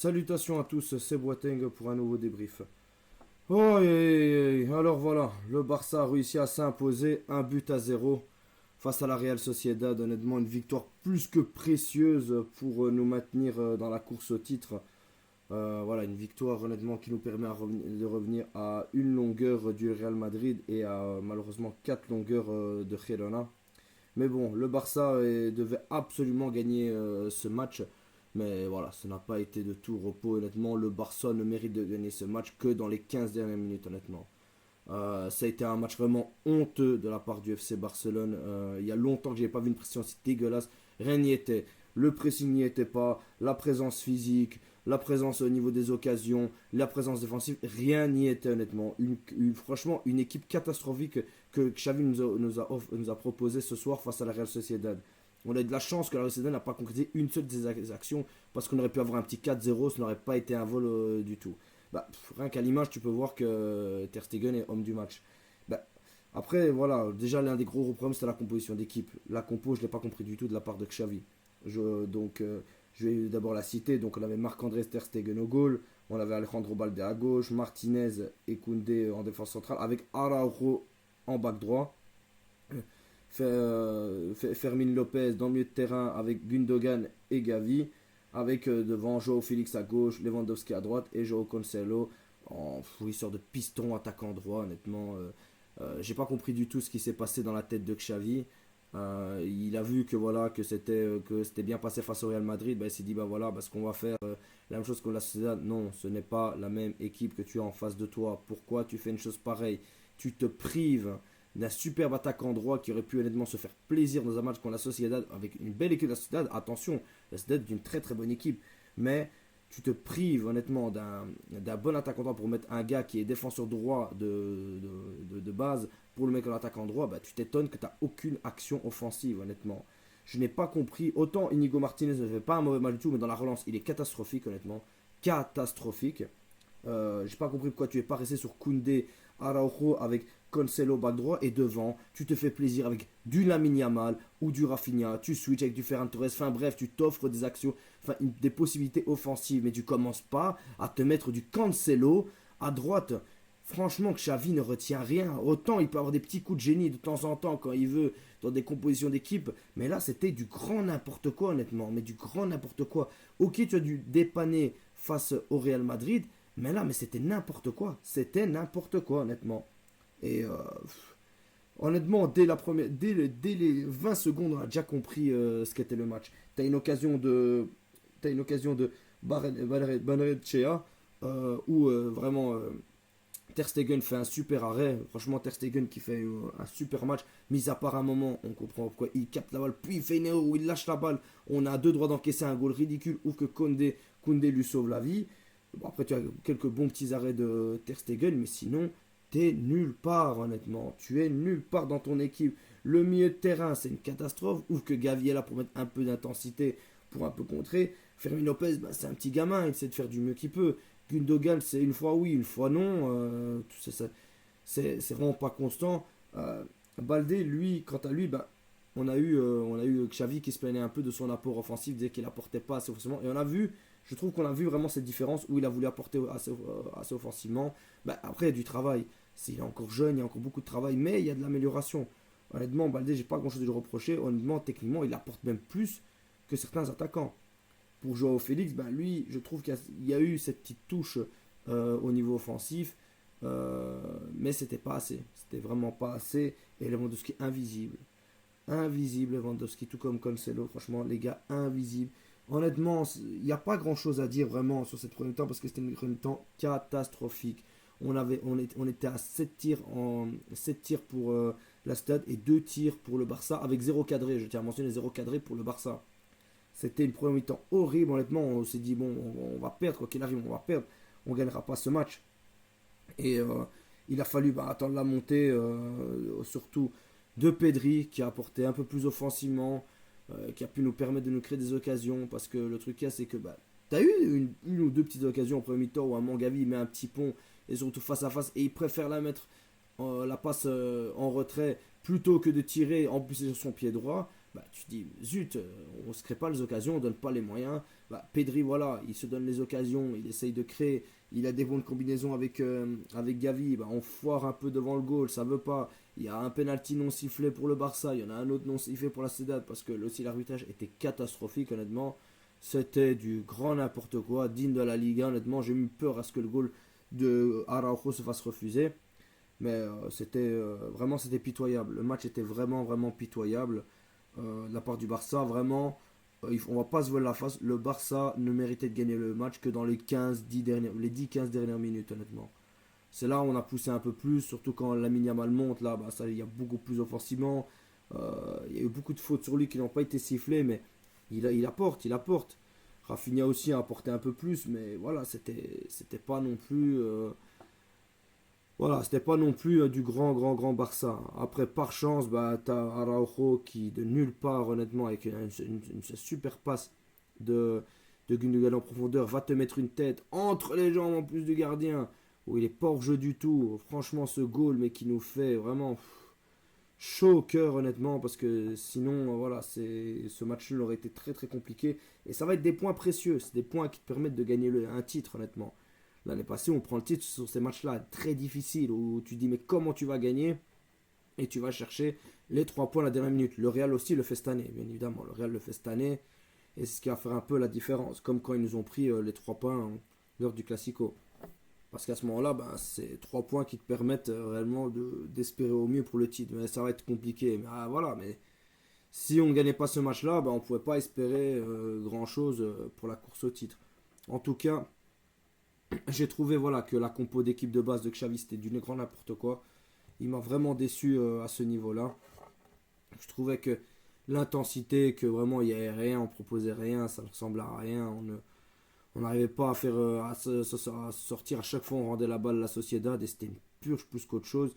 Salutations à tous, c'est Boateng pour un nouveau débrief. Oh, alors voilà, le Barça a réussi à s'imposer 1 but à 0 face à la Real Sociedad. Honnêtement, une victoire plus que précieuse pour nous maintenir dans la course au titre. Voilà, une victoire honnêtement qui nous permet de revenir à une longueur du Real Madrid et à malheureusement 4 longueurs de Girona. Mais bon, le Barça devait absolument gagner ce match. Mais voilà, ça n'a pas été de tout repos. Honnêtement, le Barça ne mérite de gagner ce match que dans les 15 dernières minutes, honnêtement. Ça a été un match vraiment honteux de la part du FC Barcelone. Il y a longtemps que je n'avais pas vu une pression si dégueulasse. Rien n'y était. Le pressing n'y était pas. La présence physique, la présence au niveau des occasions, la présence défensive, rien n'y était honnêtement. Franchement, une équipe catastrophique que Xavi nous a proposé ce soir face à la Real Sociedad. On a eu de la chance que la Real Sociedad n'a pas concrétisé une seule de ses actions parce qu'on aurait pu avoir un petit 4-0, ce n'aurait pas été un vol du tout. Rien qu'à l'image, tu peux voir que Ter Stegen est homme du match. Bah, après, voilà, déjà l'un des gros problèmes, c'est la composition d'équipe. La compo, je ne l'ai pas compris du tout de la part de Xavi. Je vais d'abord la citer. Donc, on avait Marc-André Ter Stegen au goal, on avait Alejandro Balde à gauche, Martinez et Koundé en défense centrale, avec Araujo en back droit. Fermin Lopez dans le milieu de terrain avec Gundogan et Gavi, avec devant Joao Félix à gauche, Lewandowski à droite et Joao Cancelo en fournisseur de piston attaquant droit. Honnêtement, j'ai pas compris du tout ce qui s'est passé dans la tête de Xavi. Il a vu que voilà que c'était bien passé face au Real Madrid. Il s'est dit voilà, ce qu'on va faire la même chose que la Sociedad. Non, ce n'est pas la même équipe que tu as en face de toi. Pourquoi tu fais une chose pareille? Tu te prives d'un superbe attaquant droit qui aurait pu honnêtement se faire plaisir dans un match contre la Sociedad avec une belle équipe de la Sociedad. Attention, la Sociedad est une très très bonne équipe, mais tu te prives honnêtement d'un bon attaquant droit pour mettre un gars qui est défenseur droit de base pour le mettre en attaquant droit. Tu t'étonnes que tu n'as aucune action offensive honnêtement. Je n'ai pas compris. Autant Inigo Martinez ne fait pas un mauvais match du tout, mais dans la relance il est catastrophique honnêtement. Catastrophique. J'ai pas compris pourquoi tu es pas resté sur Koundé, Araujo avec Cancelo back droit et devant, tu te fais plaisir avec du Lamine Yamal ou du Rafinha, tu switches avec du Ferran Torres, enfin bref, tu t'offres des actions, des possibilités offensives, mais tu commences pas à te mettre du Cancelo à droite. Franchement, que Xavi ne retient rien. Autant il peut avoir des petits coups de génie de temps en temps quand il veut dans des compositions d'équipe, mais là c'était du grand n'importe quoi honnêtement, mais du grand n'importe quoi. Ok, tu as dû dépanner face au Real Madrid, mais c'était n'importe quoi. C'était n'importe quoi, honnêtement. Et honnêtement, dès les 20 secondes, on a déjà compris ce qu'était le match. T'as une occasion de Barrenechea où vraiment Ter Stegen fait un super arrêt. Franchement, Ter Stegen qui fait un super match. Mis à part un moment, on comprend pourquoi il capte la balle, puis il fait une erreur où il lâche la balle. On a deux droits d'encaisser un goal ridicule ou que Koundé lui sauve la vie. Bon, après, tu as quelques bons petits arrêts de Ter Stegen, mais sinon, t'es nulle part, honnêtement. Tu es nulle part dans ton équipe. Le milieu de terrain, c'est une catastrophe. Ouvre que Gavi est là pour mettre un peu d'intensité, pour un peu contrer. Fermin Lopez, c'est un petit gamin, il essaie de faire du mieux qu'il peut. Gundogan, c'est une fois oui, une fois non. C'est vraiment pas constant. Balde, lui, quant à lui, on a eu Xavi qui se plaignait un peu de son apport offensif, disait qu'il apportait pas assez offensivement. Et je trouve qu'on a vu vraiment cette différence où il a voulu apporter assez offensivement. Après, il y a du travail. Il est encore jeune, il y a encore beaucoup de travail, mais il y a de l'amélioration. Honnêtement, Balde, j'ai pas grand chose à lui reprocher. Honnêtement, techniquement, il apporte même plus que certains attaquants. Pour Joao Félix, lui, je trouve qu'il y a eu cette petite touche au niveau offensif, mais c'était pas assez. C'était vraiment pas assez. Et Lewandowski invisible. Invisible Lewandowski, tout comme Cancelo, franchement, les gars, invisibles. Honnêtement, il n'y a pas grand chose à dire vraiment sur cette première temps parce que c'était une première temps catastrophique. On était à 7 tirs pour la Stade et 2 tirs pour le Barça avec 0 cadré. Je tiens à mentionner 0 cadré pour le Barça. C'était une première mi-temps horrible, honnêtement. On s'est dit, bon, on va perdre, quoi qu'il arrive, on va perdre. On ne gagnera pas ce match. Et il a fallu attendre la montée, surtout de Pedri, qui a apporté un peu plus offensivement, qui a pu nous permettre de nous créer des occasions. Parce que le truc, c'est que tu as eu une ou deux petites occasions en premier mi-temps où un Mangavi met un petit pont, et surtout face à face, et il préfère la mettre, la passe en retrait, plutôt que de tirer en plus sur son pied droit. bah, tu te dis, zut, on ne se crée pas les occasions, on ne donne pas les moyens. Bah, Pedri, voilà, il se donne les occasions, il essaye de créer, il a des bonnes combinaisons avec Gavi, bah, on foire un peu devant le goal, ça veut pas. Il y a un penalty non sifflé pour le Barça, il y en a un autre non sifflé pour la Sociedad, parce que aussi l'arbitrage était catastrophique, honnêtement. C'était du grand n'importe quoi, digne de la Liga, honnêtement. J'ai eu peur à ce que le goal de Araujo se fasse refuser. Mais vraiment c'était pitoyable. Le match était vraiment vraiment pitoyable de la part du Barça. Vraiment, on va pas se voir la face. Le Barça ne méritait de gagner le match que dans les 10-15 dernières minutes, honnêtement. C'est là où on a poussé un peu plus, surtout quand Lamine Yamal monte. Là, bah, ça, il y a beaucoup plus offensivement. Il y a eu beaucoup de fautes sur lui qui n'ont pas été sifflées, mais il apporte, il apporte. Rafinha aussi a apporté un peu plus, mais voilà, c'était pas non plus. Voilà, c'était pas non plus du grand, grand, grand Barça. Après, par chance, bah, t'as Araujo qui, de nulle part, honnêtement, avec une super passe de, de Gundogan en profondeur, va te mettre une tête entre les jambes en plus du gardien, où il est pas hors jeu du tout. Franchement, ce goal, mais qui nous fait vraiment chaud au cœur, honnêtement, parce que sinon, voilà, ce match aurait été très, très compliqué. Et ça va être des points précieux, c'est des points qui te permettent de gagner un titre, honnêtement. L'année passée, on prend le titre sur ces matchs-là très difficiles où tu dis mais comment tu vas gagner et tu vas chercher les 3 points à la dernière minute. Le Real aussi le fait cette année, bien évidemment. Le Real le fait cette année et c'est ce qui va faire un peu la différence. Comme quand ils nous ont pris les 3 points lors du Classico. Parce qu'à ce moment-là, ben, c'est 3 points qui te permettent réellement d'espérer au mieux pour le titre. Mais ça va être compliqué. Mais voilà, mais si on ne gagnait pas ce match-là, ben, on ne pouvait pas espérer grand-chose pour la course au titre. En tout cas, j'ai trouvé voilà, que la compo d'équipe de base de Xavi c'était du grand n'importe quoi. Il m'a vraiment déçu à ce niveau-là. Je trouvais que l'intensité, que vraiment il n'y avait rien, on proposait rien, ça ne ressemblait à rien. On n'arrivait pas à faire à sortir à chaque fois on rendait la balle à la Sociedad et c'était une purge plus qu'autre chose.